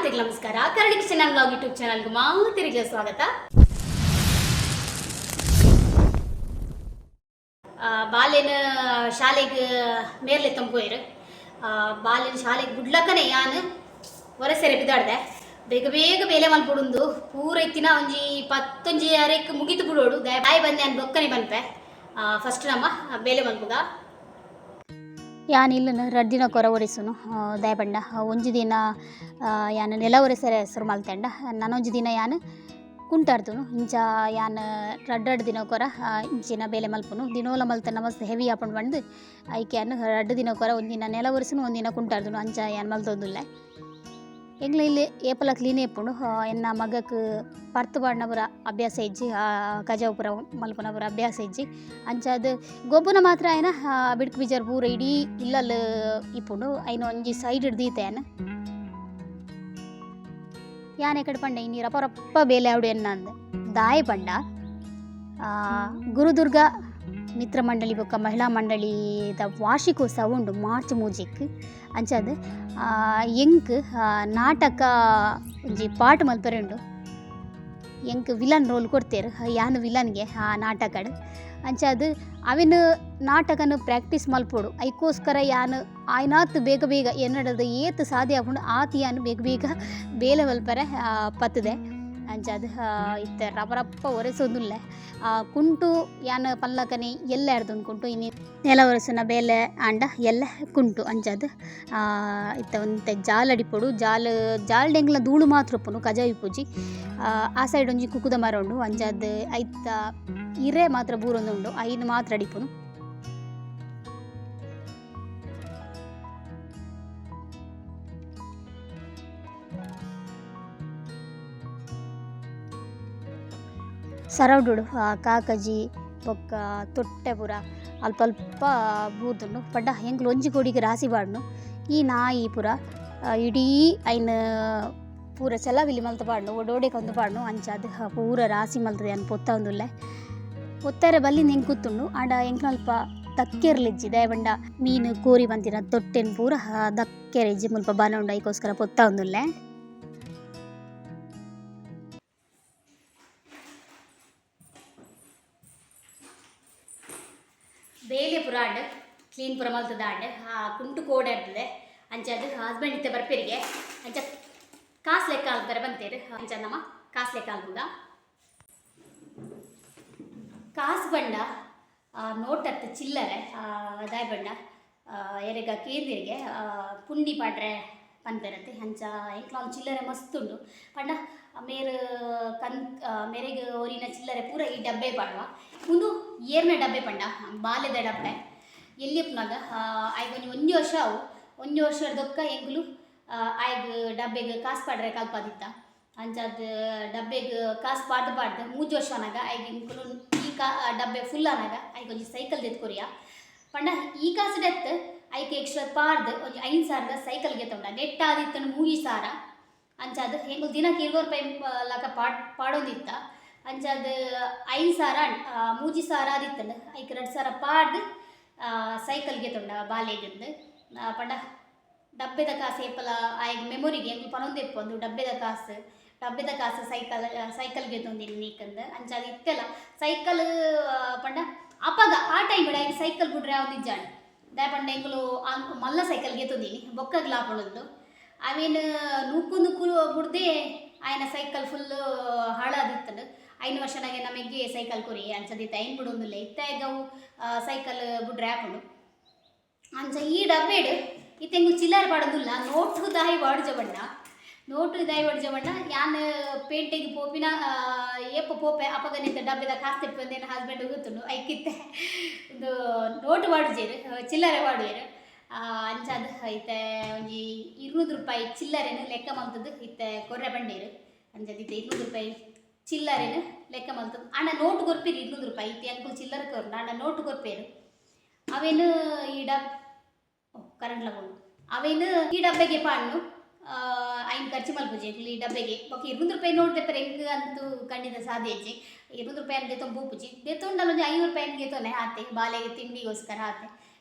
ಮಾತೆಗೆ ನಮಸ್ಕಾರ. Kannada kitchen and vlog YouTube ಚಾನಲ್ಗೆ ಮಾತೆರಿಗೆ ಸ್ವಾಗತ. ಬಾಲ್ಯನ ಶಾಲೆಗೆ ಮೇರ್ಲೆ ತಂಪೋಯ್ರು. ಬಾಲ್ಯನ ಶಾಲೆಗೆ ಬಿಡ್ಲಕ್ಕನೆ ಯಾನು ಹೊರಸೆರೆ ಬಿದ್ದಾಡ್ದೆ. ಬೇಗ ಬೇಗ ಬೇಲೆ ಮಲ್ಪುಡುಂದು ಪೂರೈತಿನ ಒಂಜಿ 10 ಅರೆಕ್ ಮುಗಿತು ಬಿಡೋಡು ಬಾಯಿ ಬಂದೆ ಅನ್ ಬೊಕ್ಕನೆ ಬಂಪೆ. ಫಸ್ಟ್ ನಮ್ಮ ಬೇಲೆ ಮಲ್ಪುಗ ಯಾನ್ ಇಲ್ಲನ ರಡ್ದಿನ ಕೊರ ಒರೆಸುನು ದಯಪಂಡ ಒಂಜಿ ದಿನ ಯಾನ್ ನೆಲ ಒರೆಸರೆ ಹೆಸರು ಮಲ್ತೆಂಡ ನಾನೊಂಜಿ ದಿನ ಯಾನ್ ಕುಂಟಾಡ್ತುನು ಇಂಚ ಯಾನ್ ರಡ್ಡು ದಿನ ಕೊರ ಇಂಚಿನ ಬೇಲೆ ಮಲ್ಪುನು ದಿನೋಲ ಮಲ್ತನ ಮಸ್ತ್ ಹೆವಿ ಆಪುಂಡು ಬಂದು ಐಕೆ ಯಾನ್ ರಡ್ಡು ದಿನ ಕೊರ ಒಂದಿನ ನೆಲ ಒರೆಸುನು ಒಂದಿನ ಕುಂಟಾಡ್ತುನು ಅಂಚ ಯಾನ್ ಮಲ್ತೊಂದುಲ್ಲೆ. ಎಂಗ್ಲ ಇಲ್ಲಿ ಏಪಲ ಕ್ಲೀನ್ ಇಪ್ಪುಂಡು ಎನ್ನ ಮಗಕ್ಕೆ ಪರ್ತು ಪಾಡ್ನಪುರ ಅಭ್ಯಾಸ ಇಜ್ಜಿ ಕಜಾಪುರ ಮಲ್ಪುನಪುರ ಅಭ್ಯಾಸ ಇಜ್ಜಿ ಅಂಚಾದ ಗೊಬ್ಬುನ ಮಾತ್ರ ಆಯ್ನ ಬಿಡ್ಕು ಬಿಜಾರ್ ಪೂರ ಇಡೀ ಇಲ್ಲಲ್ಲಿ ಇಪ್ಪುಂಡು ಐನ ಒಂಜಿ ಸೈಡ್ ಹಿಡ್ದೀತೆ ಯಾನ್ ಯಾನೆ ಕಡೆ ಪಂಡ ಇನ್ನಿ ರಪ ರಪ್ಪ ಬೇಲೆ ಆವಡು ಎನ್ನ ಅಂದೆ ದಾಯ ಪಂಡ ಗುರುದುರ್ಗ ಮಿತ್ರ ಮಂಡಳಿ ಬೊಕ್ಕ ಮಹಿಳಾ ಮಂಡಳಿದ ವಾರ್ಷಿಕೋತ್ಸವ ಉಂಡು ಮಾರ್ಚ್ ಮೂಜಿಕ್ ಅಂಚಾದ ಎಂಕ್ ನಾಟಕ ಒಂಜಿ ಪಾಠ ಮಲ್ಪರೆ ಉಂಡು. ಎಂಕ್ ವಿಲನ್ ರೋಲ್ ಕೊಡ್ತೇರು ಯಾನು ವಿಲನ್ಗೆ ಆ ನಾಟಕಡ್ ಅಂಚಾದ ಅವಿನ ನಾಟಕನ ಪ್ರಾಕ್ಟೀಸ್ ಮಲ್ಪೋಡು ಐಕೋಸ್ಕರ ಯಾನು ಆಯ್ನಾತ್ ಬೇಗ ಬೇಗ ಎನ್ನಡದ ಏತ್ ಸಾಧ್ಯ ಆಪುಂಡು ಆತ ಯಾನು ಬೇಗ ಬೇಗ ಬೇಲೆ ಮಲ್ಪರೆ ಪತ್ತದೆ ಅಂಚಾದ ಇತ್ತೆ ರಪ ರಪ್ಪ ಒರೆಸೋದುಲ್ಲೆ ಕುಂಟು ಯಾನ್ ಪಲ್ಲಕನೆ ಎಲ್ಲ ಎಡ್ದುಂಡು ಕುಂಟು ಇನ್ನು ನೆಲ ಒರೆಸುನ ಬೇಲೆ ಆಂಡ ಎಲ್ಲ ಕುಂಟು ಅಂಚಾದ ಇತ್ತ ಒಂತೆ ಜಾಲ್ ಅಡಿಪೊಡು ಜಾಲ್ ಡೆಂಗ್ಲ ಧೂಳು ಮಾತ್ರ ಉಪ್ಪುನು ಕಜಾ ಇಪ್ಪುಜಿ ಆ ಸೈಡ್ ಒಂಜಿ ಕುಕುದ ಮರ ಉಂಡು ಅಂಚಾದ ಐತ ಇರೆ ಮಾತ್ರ ಬೂರೊಂದು ಉಂಡು ಐದು ಮಾತ್ರ ಅಡಿಪುನು. ಸರೌಡುಡು ಕಾಕಜಿ ಬೊಕ್ಕ ತೊಟ್ಟೆ ಪೂರ ಅಲ್ಪ ಅಲ್ಪ ಬೂರ್ದುಂಡು ಪಡ್ಡ ಹೆಂಗ್ಲು ಒಂಜಿ ಕೋಡಿಗೆ ರಾಸಿ ಪಾಡ್ನು ಈ ನಾಯಿ ಪೂರ ಇಡೀ ಐನ ಪೂರ ಚೆಲವಿಲಿ ಮಲ್ತು ಪಾಡ್ನು ಒಡೋಡೆಗೆ ಒಂದು ಪಾಡ್ನು ಅಂಚಾದ ಪೂರ ರಾಸಿ ಮಲ್ತದೆ ಅನ್ ಪೊತ್ತ ಒಂದುಲ್ಲೆ ಪೊತ್ತಾರೆ ಬಲ್ಲಿಂದ ಹೆಂಗೆ ಕೂತುಂಡು ಆಂಡ ಎಂಕ್ನಲ್ಪ ದಕ್ಕೆರ್ಲಿಜ್ಜಿ ದಯಬಂಡ ಮೀನು ಕೋರಿ ಬಂತಿನ ತೊಟ್ಟೆನ್ ಪೂರ ದಕ್ಕೆರಿಜ್ಜಿ ಮುಲ್ಪ ಬಾನ ಉಂಡು ಐಕೋಸ್ಕರ ಪೊತ್ತ ಒಂದುಲ್ಲೆ. ಬೇಲೆ ಪುರ ಆಂಡ್ ಕ್ಲೀನ್ ಪುರ ಮಲ್ತದ ಆಂಡ್ ಕುಂಟು ಕೋಡೆ ಇರ್ತದೆ ಅಂಚಾದ ಹಸ್ಬೆಂಡ್ ಇತ್ತೆ ಬರ್ಪೇರಿಗೆ ಅಂಚ ಕಾಸು ಲೆಕ್ಕ ಆಲ್ತಾರೆ ಬಂತೇರು ಅಂಚ ನಮ್ಮ ಕಾಸು ಲೆಕ್ಕ ಆಲ್ಬುಗ ಕಾಸು ಬಂಡ ನೋಟತ್ತು ಚಿಲ್ಲರೆ ದಾಯ ಬಂಡ ಎರೆಗ ಕೇಂದ್ರಿಗೆ ಪುಂಡಿ ಪಾಡ್ರೆ ಪನ್ಪೆರತ್ತೆ ಅಂಚ ಎಂಕ್ಲ ಚಿಲ್ಲರೆ ಮಸ್ತ್ ಉಂಡು ಪಂಡ ಮೇರು ಮೇರೆಗೆ ಓರಿನ ಚಿಲ್ಲರೆ ಪೂರ ಈ ಡಬ್ಬೆ ಪಾಡುವ ಮುಂದು ಏರ್ನ ಡಬ್ಬೆ ಪಂಡ ಬಾಲ್ಯದ ಡಬ್ಬೆ ಎಲ್ಲಿ ಪುನಾಗ ಆಯ್ತು ಒಂಜಿ ವರ್ಷ ಅವು ಒಂಜಿ ವರ್ಷದೊಕ್ಕ ಎಂಗ್ಲು ಆಯ್ದು ಡಬ್ಬೆಗೆ ಕಾಸು ಪಾಡ್ರೆ ಕಲ್ಪದಿತ್ತ ಅಂಚಾದ ಡಬ್ಬೆಗೆ ಕಾಸು ಪಾಡ್ದು 3 ವರ್ಷ ಅನಾಗ ಐದು ಎಂಕ್ಲು ಈ ಡಬ್ಬೆ ಫುಲ್ ಅನಾಗ ಐದು ಒಂಜಿ ಸೈಕಲ್ ತೆತ್ಕೊರಿಯ ಪಂಡ ಈ ಕಾಸು ಡೆತ್ ಐಕೆ ಎಕ್ಸ್ಟ್ರಾ ಪಾಡ್ದು ಒಂಜಿ 5,000ದ ಸೈಕಲ್ಗೆ ತೊಂಡ ನೆಟ್ ಆದಿತ್ತನು 3,000 ಅಂಚಾದ ಹೆಂಗು ದಿನಕ್ಕೆ 20 ರೂಪಾಯಿ ಲಕ ಪಾಡೋದಿತ್ತ ಅಂಚಾದ 5,000 3,000 ಆದಿತ್ತಂಡು ಐಕೆ 2,000 ಪಾಡ್ದು ಸೈಕಲ್ಗೆ ತೊಂಡ ಬಾಲ್ಯಗಂದು ಪಂಡ ಡಬ್ಬೆದ ಕಾಸು ಏಪಲ ಆಯ್ಗೆ ಮೆಮೊರಿಗೆ ಹೆಂಗೆ ಪನೊಂದೆಪ್ಪು ಒಂದು ಡಬ್ಬೆದ ಕಾಸು ಸೈಕಲ್ಗೆ ತೊಂದಿನಿ ನೀಕಂದು ಅಂಚಾದ ಇತ್ತೆಲ್ಲ ಸೈಕಲ್ ಪಂಡ ಅಪಗ ಆ ಟೈಮ್ ಆಯ್ಕೆ ಸೈಕಲ್ ಬಿಡ್ರೆ ಅವ್ನು ನಿಜಾಣ ದಯ ಪಂಡ ಎಂಗ್ಲು ಮಲ್ಲ ಸೈಕಲ್ಗೆ ತೊಂದಿನಿ ಬೊಕ್ಕಗ್ಲ ಹಾಕೊಳ್ಳೋದು ಅವೇನು ನೂಕು ಬಿಡ್ದೆ ಆಯ್ನ ಸೈಕಲ್ ಫುಲ್ಲು ಹಾಳಾದಿತ್ತಂಡು 5 ವರ್ಷನಾಗೆ ನಮಗೆ ಸೈಕಲ್ ಕೊರಿ ಅಂಚದಿತ್ತು ಐನ್ ಬಿಡೊಂದುಲ್ಲೆ ಇತ್ತಾಗವು ಸೈಕಲ್ ಬಿಡ್ರೆ ಹಾಕೊಂಡು ಅಂಚ ಈ ಡಬ್ಬೇಡು ಇತ್ತೆಂಗು ಚಿಲ್ಲರೆ ಪಾಡೋದಿಲ್ಲ ನೋಟು ದಾಯಿ ವಾಡ್ಜ ಬಣ್ಣ ಯಾನ್ ಪೇಂಟೆಗೆ ಪೋಪಿನ ಏಪ ಪೋಪೆ ಅಪಗನಿತ ಡಬ್ಬೆದ ಕಾಸು ತಿಪ್ಪಂದೇನು ಹಸ್ಬೆಂಡ್ ಗೊತ್ತುಂಡು ಐಕಿತ್ತೆ ಒಂದು ನೋಟು ವಾಡುಜೇರು ಚಿಲ್ಲರೆ ವಾಡುವೇರು ಅಂಚಾದ ಇತ್ತೆ ಒಂಜಿ 200 ರೂಪಾಯಿ ಚಿಲ್ಲರೆನು ಲೆಕ್ಕ ಮಲ್ತದ್ದು ಇತ್ತೆ ಕೊರ್ರೆ ಬಂಡೇರು ಅಂಚದಿತ್ತೆ 200 ರೂಪಾಯಿ ಚಿಲ್ಲರೆನು ಲೆಕ್ಕ ಮಲ್ತದ್ದು ಅಣ್ಣ ನೋಟು ಕೊರ್ಪೇರು 200 ರೂಪಾಯಿ ಇತ್ತೆ ಅಂಕುಲ್ ಚಿಲ್ಲರೆ ಕೊರ್ನ ಅಣ್ಣ ನೋಟು ಕೊರ್ಪೇರು ಅವೇನು ಈ ಕರೆಂಟ್ ಲಗೊಂಡು ಅವೇನು ಈ ಡಬ್ಬೆಗೆ ಪಾಡ್ನು ಐನ್ ಖರ್ಚು ಮಲ್ಪುಜಿ ಈ ಡಬ್ಬೆಗೆ ಓಕೆ 200 ರೂಪಾಯಿ ನೋಟ್ ತೆಪ್ಪರೆ ಹೆಂಗೆ ಅಂತೂ ಖಂಡಿತ ಸಾಧ್ಯ ಇಜ್ಜಿ 200 ರೂಪಾಯಿ ಅನ್ಗೆ ತೊಂಬೂಪುಜಿ ದೆತ್ತೊಂಡಲ್ಲ ಒಂಜಿ 5 ರೂಪಾಯಿ ಅನ್ಗೆ ತೊನೆ ಹಾತೆ ಬಾಲೆಗೆ ತಿಂಡಿಗೋಸ್ಕರ ಹಾತೆ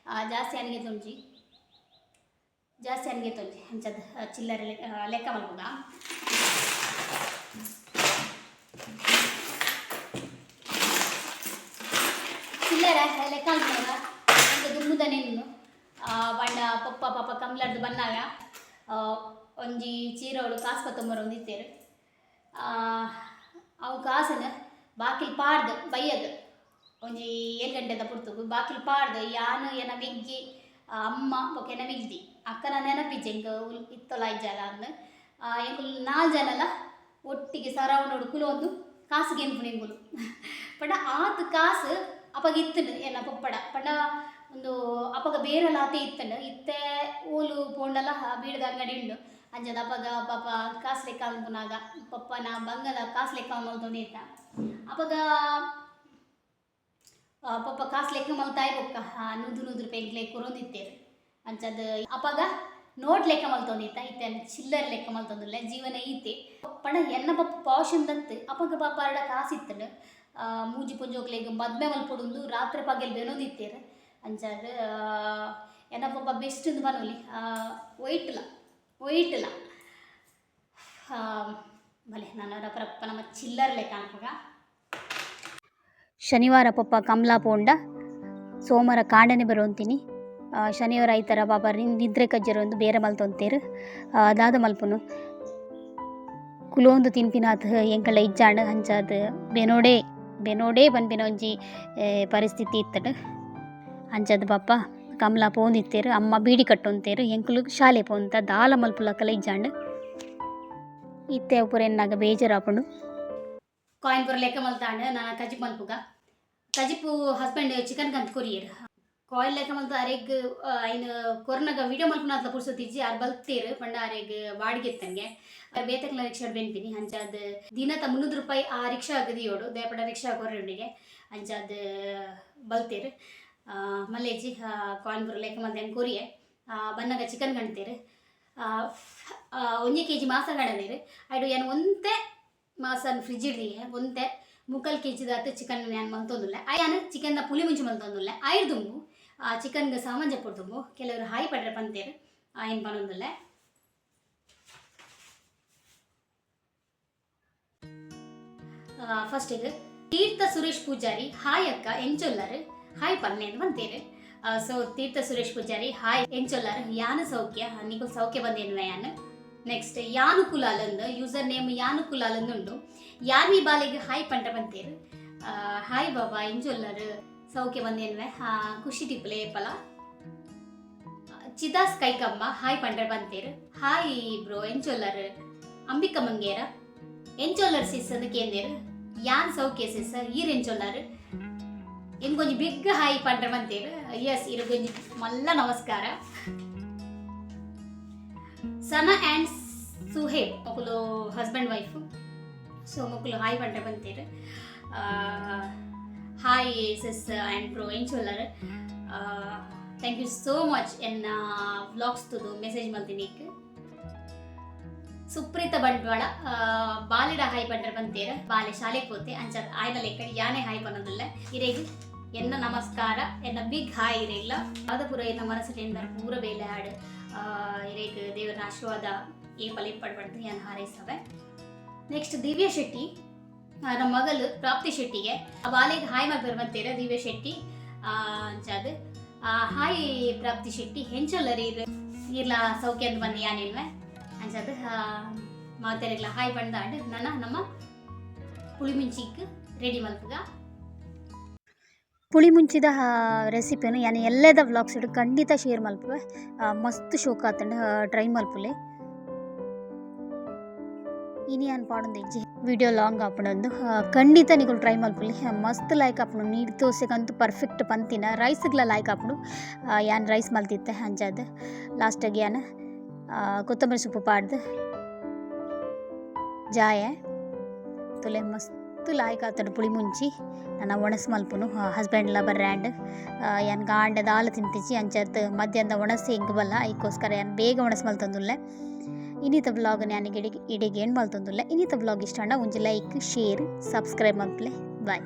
ಜಾಸ್ತಿ ಅನ್ಗೆ ತೊಂಜಿ ಜಾಸ್ತಿ ಅನ್ಗೆ ತೊಂಜಿ ಅಂಚದ ಚಿಲ್ಲರೆ ಲೆಕ್ಕ ಮಲ್ಪುಗ ಚಿಲ್ಲರೆ ಲೆಕ್ಕ ಮಲ್ಪುಗ ಒಂದು ದುಮ್ಮುದ ನೆನ್ನು ಬಂಡ ಪಪ್ಪ ಪಾಪ ಕಂಬ್ಲರ್ದು ಬಂದಾಗ ಒಂಜಿ ಚೀರವಳು ಕಾಸು ಕೊತ್ತಂಬರು ಒಂದಿತ್ತೇರು ಅವು ಕಾಸನ್ನು ಬಾಕಿಲು ಪಾಡ್ದು ಬೈಯದು ಒಂಜಿ 7 ಗಂಟೆದ ಪುರ್ತುಗು ಬಾಕಿಲು ಪಾಡ್ದು ಯಾನು ಏನ ಮಿಗ್ಗಿ ಅಮ್ಮ ಬೊಕೆನ ಮಿಗ್ದಿ ಅಕ್ಕನ ನೆನಪಿಜ್ಜೆ ಎಂಕ ಇತ್ತೊಲ ಇಜ್ಜಲ ಅಂದು ಎಂಕುಲು 4 ಜನಲ ಒಟ್ಟಿಗೆ ಸರೌಂಡ್ ಕುಲೊಂದು ಕಾಸು ಗೆಂಪು ನಿಂಗುಲು ಪಂಡ ಆತು ಕಾಸು ಅಪಗ ಇತ್ತನು ಏನ ಪಪ್ಪಡ ಪಂಡ ಒಂದು ಅಪಗ ಬೇರೆಲ್ಲ ಆತೆ ಇತ್ತನು ಇತ್ತೆ ಓಲು ಪೋಂಡಲ ಬೀಳದ ಅಂಗಡಿ ಉಂಡು ಅಂಜದ ಅಪಗ ಪಾಪ ಕಾಸು ಲೆಕ್ಕ ಅನ್ಪುನಾಗ ಪಪ್ಪನ ಬಂಗದ ಕಾಸು ಲೆಕ್ಕ ಮಲ್ತೊಂದಿತ್ತ ಅಪಗ ಪಪ್ಪ ಕಾಸು ಲೆಕ್ಕ ಮಲ್ತಾಯಿ ಬೊಕ್ಕ 100 ರೂಪಾಯಿ ಲೆಕ್ಕ ಕೊರೊಂದಿತ್ತೇರು ಅಂಚದ ಅಪಗ ನೋಟ್ ಲೆಕ್ಕ ಮಲ್ತೊಂದಿತ್ತ ಇತ್ತೆ ಚಿಲ್ಲರೆ ಲೆಕ್ಕ ಮಲ್ತೊಂದಿಲ್ಲ ಜೀವನ ಈತೆ ಪಂಡ ಎನ್ನ ಪಪ್ಪ ಪಾಷನ್ ದತ್ತು ಅಪಗ ಪಾಪ ಅರಡ ಕಾಸು ಇತ್ತನು ಮೂಜಿ ಪುಂಜೋಕ್ಲೆಗ್ ಮದ್ಮೆ ಮಲ್ಪೊಡುಂದು ರಾತ್ರಿ ಪಗೆಲ್ ಬೆನೊಂದಿತ್ತೇರು ಅಂಚದ ಎನ್ನ ಪಪ್ಪ ಬೆಸ್ಟ್ ಎಂದು ಬನ್ನೋಲಿ ಒಯ್ಟ್ಲ ಬಲೆ ನಾನು ರಪ್ಪ ನಮ್ಮ ಚಿಲ್ಲರೆ ಲೆಕ್ಕ ಅನ್ಪಗ ಶನಿವಾರ ಪಪ್ಪ ಕಮಲಾ ಪೋಂಡ ಸೋಮವಾರ ಕಾಂಡನೆ ಬರೋಂತೀನಿ ಶನಿವಾರ ಐತರ ಪಾಪ ನಿದ್ರೆ ಕಜ್ಜರೊಂದು ಬೇರೆ ಮಲ್ತೊಂತೇರು ದಾದ ಮಲ್ಪುನು ಕುಲೋಂದು ತಿನ್ಪಿನಾತ್ ಎಂಕಳ ಇಜ್ಜಾಂಡ್ ಅಂಚಾದ ಬೆನೋಡೆ ಬನ್ಪಿನ ಒಂಜಿ ಪರಿಸ್ಥಿತಿ ಇತ್ತಡು ಅಂಚದ ಪಾಪ ಕಮಲಾ ಪೋಂದಿತ್ತೇರು ಅಮ್ಮ ಬೀಡಿ ಕಟ್ಟೊಂತೇರು ಎಂಕುಲು ಶಾಲೆ ಪೋಂತ ದಾಲ ಮಲ್ಪುಲಕ್ಕಲ ಇಜ್ಜಾಂಡ್ ಇತ್ತೆ ಪೂರ ಎನ್ನಾಗ ಬೇಜಾರಾಪುಂಡು ಕಾಯಿನ್ ಪೂರ ಲೆಕ್ಕ ಮಲ್ತಾಂಡ್ ನಾನು ಕಜಿಪ್ ಮಲ್ಪುಗ ಕಜಿಪು ಹಸ್ಬೆಂಡ್ ಚಿಕನ್ ಕಂತ ಕೊರಿಯರ್ ಕಾಯಿನ್ ಲೆಕ್ಕ ಮಲ್ತ ಅರೆಗ್ ಐನು ಕೊರ್ನಾಗ ವಿಡಿಯೋ ಮಲ್ಪುನಾತ್ಲ ಪುರ್ಸೊತ್ತಿಜ್ಜಿ ಆರು ಬಲ್ತೇರು ಪಂಡ ಅರೆಗ್ ಬಾಡಿಗೆ ಇತ್ತಂಗೆ ಬೇತಕ್ಲ ರಿಕ್ಷಾ ಬೆನ್ಪಿನಿ ಅಂಚಾದ ದಿನತ 300 ರೂಪಾಯಿ ಆ ರಿಕ್ಷಾ ಗದಿಯೋಡು ದೇಪಡ ರಿಕ್ಷಾ ಕೊರ್ರೆಂಡಿಗೆ ಅಂಚಾದ ಬಲ್ತೇರು ಮಲ್ಲೇಜಿ ಕಾಯಿನ್ ಪೂರ ಲೆಕ್ಕ ಮಲ್ತೇನು ಕೊರಿಯೆ ಬನ್ನಾಗ ಚಿಕನ್ ಗಣ್ತೇರು 1 kg ಮಾಸ ಗಣದೇರು ಐಡು ಏನು ಒಂತೆ ಮಾಸನ್ ಫ್ರಿಜ್ ಇಡ್ದಿಗೆ ಒಂತೆ 3 kg ದಾತು ಚಿಕನ್ ನಾನು ಮಲ್ತೊಂದುಲ್ಲೆ ಅಯ್ಯಾನು ಚಿಕನ್ನ ಪುಳಿ ಮುಂಚೆ ಮಲ್ತೊಂದುಲ್ಲೆ ಐದು ದುಂಬು ಚಿಕನ್ಗೆ ಸಾಮಾನು ಜಪ್ಪುಡು ಕೆಲವರು ಹಾಯಿ ಪಡ್ರೆ ಪಂತೇರು ಏನು ಪನೊಂದುಲ್ಲೆ ಫಸ್ಟಿಗೆ ತೀರ್ಥ ಸುರೇಶ್ ಪೂಜಾರಿ ಹಾಯ್ ಅಕ್ಕ ಎಂಚೊಲ್ಲರು ಹಾಯ್ ಪನ್ನೆ ಅಂತ ಬಂತೇರು ಸೊ ತೀರ್ಥ ಸುರೇಶ್ ಪೂಜಾರಿ ಹಾಯ್ ಎಂಚೊಲ್ಲರು ಯಾನು ಸೌಖ್ಯ ನಿಗೂ ಸೌಖ್ಯ ಬಂದೇನು ಯಾನು ನೆಕ್ಸ್ಟ್ ಯಾನು ಕುಲಾಲಂದು ಯೂಸರ್ ನೇಮ್ ಯಾನು ಕುಲಾಲಂದು ಉಂಡು ಯಾರ್ವಿ ಬಾಲೆಗೆ ಹಾಯ್ ಪಂಡ ಬಂತೇರು ಹಾಯ್ ಬಾಬಾ ಎಂಜೊಲ್ಲರು ಸೌಖ್ಯ ಬಂದೇನ್ವೆ ಖುಷಿ ಟಿಪ್ಪಲೆ ಪಲ ಚಿದಾಸ್ ಕೈಕಮ್ಮ ಹಾಯ್ ಪಂಡ ಬಂತೇರು ಹಾಯ್ ಬ್ರೋ ಎಂಚೊಲ್ಲರು ಅಂಬಿಕ ಮಂಗೇರ ಎಂಚೊಲ್ಲರು ಸಿಸ್ ಅಂದು ಕೇಂದೇರು ಯಾನ್ ಸೌಖ್ಯ ಸಿಸ್ ಈರ್ ಎಂಚೊಲ್ಲರು ಇಂಕೊಂಜಿ ಬಿಗ್ ಹಾಯ್ ಪಂಡ ಬಂತೇರು ಎಸ್ ಇರಗೊಂಜಿ ಮಲ್ಲ ನಮಸ್ಕಾರ ಸನಾ ಆ್ಯಂಡ್ ಸುಹೇಬ್ ಮಕ್ಕಳು ಹಸ್ಬೆಂಡ್ ವೈಫು ಸೊ ಮಕ್ಕಳು ಹಾಯ್ ಪಂಡ ಬಂತೇರು ಹಾಯ್ ಸಿಸ್ ಆ್ಯಂಡ್ ಬ್ರೋ ಎಂಚೊಲ್ಲರು ಥ್ಯಾಂಕ್ ಯು ಸೋ ಮಚ್ ಎನ್ನ ವ್ಲಾಗ್ಸ್ ತುದು ಮೆಸೇಜ್ ಮಲ್ತಿನಿಕ್ ಸುಪ್ರೀತ ಬಂಟ್ವಾಳ ಬಾಲಿಡ ಹಾಯ್ ಪಂಡ್ರೆ ಬಂತೇರು ಬಾಲೆ ಶಾಲೆಗೆ ಹೋತೆ ಅಂಚ ಆಯ್ನ ಲೆಕ್ಕಡಿ ಯಾನೇ ಹಾಯ್ ಪನ್ನೋದಿಲ್ಲ ಇರೇಗಿ ಎನ್ನ ನಮಸ್ಕಾರ ಎನ್ನ ಬಿಗ್ ಹಾಯ್ ಇರೇಲ್ಲ ಅದ ಪೂರ ಎನ್ನ ಮನಸ್ಸಿನಿಂದ ಪೂರ ಬೇಲೆ ಹಾಡು ಇರೇಗ ದೇವರ ಆಶೀರ್ವಾದ ಈ ಪಲಿ ಪಡ್ಬಾರ್ದು ಏನು ಹಾರೈಸವೆ ನೆಕ್ಸ್ಟ್ ದಿವ್ಯಾ ಶೆಟ್ಟಿ ನಮ್ಮ ಮಗಳು ಪ್ರಾಪ್ತಿ ಶೆಟ್ಟಿಗೆ ಬಾಲೆಗೆ ಹಾಯ್ ಮಲ್ಪರ್ ಬಂತೇರ ದಿವ್ಯಾ ಶೆಟ್ಟಿ ಅಂಚಾದ ಹಾಯ್ ಪ್ರಾಪ್ತಿ ಶೆಟ್ಟಿ ಹೆಂಚೊಲ್ಲರಿ ಇರ್ಲ ಸೌಖ್ಯ ಅಂತ ಬಂದು ಯಾನಿಲ್ವೆ ಅಂಚಾದ ಮಾತಾಡಿರ್ಲ ಹಾಯ್ ಪಂದಾಂಡ್ ನನ್ನ ನಮ್ಮ ಪುಳಿಮುಂಚಿಗೆ ರೆಡಿ ಮಲ್ಪುಗ ಪುಳಿ ಮುಂಚಿದ ರೆಸಿಪಿಯನ್ನು ಯಾನು ಎಲ್ಲದ ವ್ಲಾಗ್ಸ್ ಇಡು ಖಂಡಿತ ಶೇರ್ ಮಲ್ಪುವೆ ಮಸ್ತ್ ಶೋಕ ಆತಂಡ ಟ್ರೈ ಮಲ್ಪುಲೆ ಇನಿ ಏನು ಪಾಡೊಂದು ಇಜ್ಜಿ ವಿಡಿಯೋ ಲಾಂಗ್ ಆಪಣೊಂದು ಖಂಡಿತ ನಿಗಳು ಟ್ರೈ ಮಲ್ಪುಲಿ ಮಸ್ತ್ ಲೈಕ್ ಆಪಣು ನೀರು ದೋಸೆಗಂತೂ ಪರ್ಫೆಕ್ಟ್ ಪಂತಿನ ರೈಸ್ಗೆಲ್ಲ ಲೈಕ್ ಆಪಣು ಯಾನ್ ರೈಸ್ ಮಲ್ತಿತ್ತೆ ಅಂಜಾದ ಲಾಸ್ಟಾಗಿ ಯಾನು ಕೊತ್ತಂಬರಿ ಸೊಪ್ಪು ಪಾಡ್ದು ಜಾಯೆ ತುಲೆ ಮಸ್ತ್ ಲಾಯ್ಕ್ ಆತಡು ಪುಳಿ ಮುಂಚಿ ನನ್ನ ಒಣಸ್ ಮಲ್ಪುನು ಹಸ್ಬೆಂಡ್ಲ ಬರ್ರ್ಯಾಂಡ್ ಯಾನ್ ಗಾಂಡ ದಾಲ ತಿಂತಿಚ್ಚಿ ಅಂಚತ್ ಮಧ್ಯಾಹ್ನದ ಒಣಸಿ ಹೆಂಗೆ ಬಲ್ಲ ಅದಕ್ಕೋಸ್ಕರ ಯಾನ್ ಬೇಗ ಒಣಸ್ ಮಲ್ತಂದುಲ್ಲೆ ಇನ್ನಿತ ಬ್ಲಾಗ್ ನನಗೆ ಇಡಿಗೆ ಏನು ಮಲ್ತಂದುಲ್ಲೆ ಇನ್ನಿತ ಬ್ಲಾಗ್ ಇಷ್ಟ ಒಂಜಿ ಲೈಕ್ ಶೇರ್ ಸಬ್ಸ್ಕ್ರೈಬ್ ಮಲ್ಪಲೆ ಬಾಯ್.